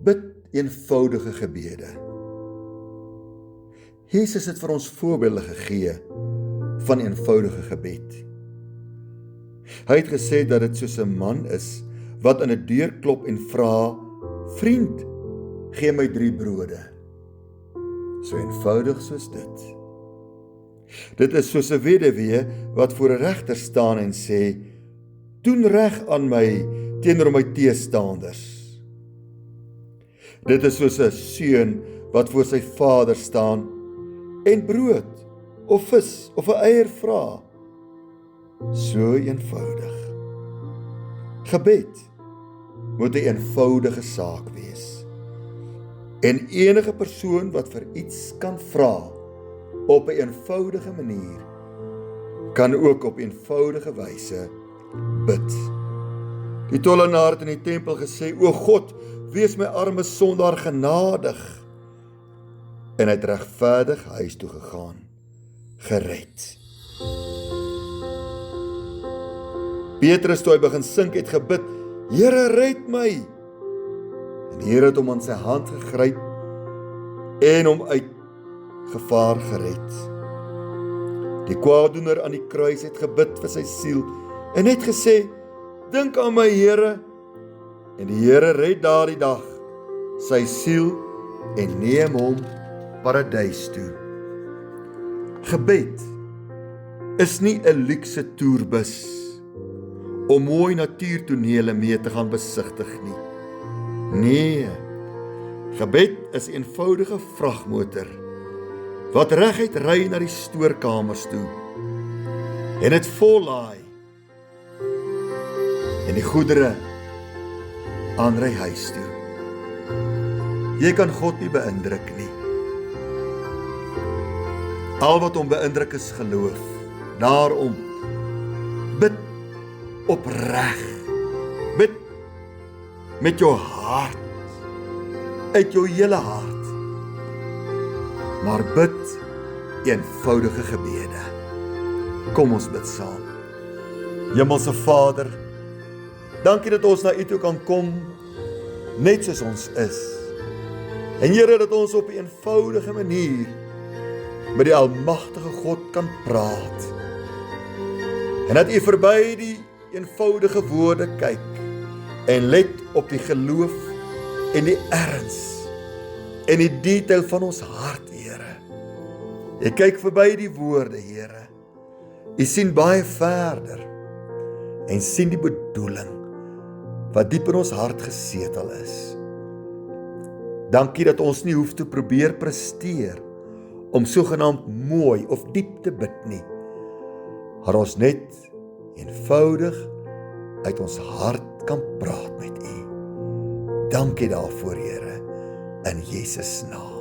Bid eenvoudige gebede. Jesus het vir ons voorbeelde gegee van eenvoudige gebed. Hy het gesê dat dit soos 'n man is wat aan 'n deur klop en vra, vriend, gee my 3 brode. So eenvoudig soos dit. Dit is soos 'n weduwee wat voor 'n regter staan en sê, doen reg aan my teenoor my teestanders. Dit is soos 'n seun wat voor sy vader staan en brood of vis of 'n eier vra. So eenvoudig. Gebed moet 'n eenvoudige saak wees. En enige persoon wat vir iets kan vra op 'n eenvoudige manier, kan ook op eenvoudige wyse bid. Die tollenaar het in die tempel gesê, o God, wees my arme sondaar genadig. En hy het regverdig huis toe gegaan, gered. Petrus, toe hy begin sink, het gebid, Here, red my. En die Here het hom aan sy hand gegryp en hom uit gevaar gered. Die kwaaddoener aan die kruis het gebid vir sy siel en het gesê, dink aan my Here. En die Here red daardie dag sy siel en neem hom paradys toe. Gebed is nie 'n luukse toerbus om mooi natuurtonele mee te gaan besigtig nie. Nee, gebed is 'n eenvoudige vragmotor wat reguit ry na die stoorkamers toe en dit vollaai en die goedere aanry huis toe. Jy kan God nie beïndruk nie. Al wat hom beïndruk is geloof. Daarom bid opreg. Bid met jou hart, uit jou hele hart. Maar bid eenvoudige gebede. Kom ons bid saam. Hemelse Vader, dankie dat ons na U toe kan kom, net soos ons is. En Here, dat ons op 'n eenvoudige manier met die almagtige God kan praat. En dat U verby die eenvoudige woorde kyk en let op die geloof en die erns en die detail van ons hart, Here. U kyk verby die woorde, Here. U sien baie verder en sien die bedoeling wat diep in ons hart gesetel is. Dankie dat ons nie hoef te probeer presteer om sogenaamd mooi of diep te bid nie, maar ons net eenvoudig uit ons hart kan praat met U. Dankie daarvoor, Here, in Jesus naam.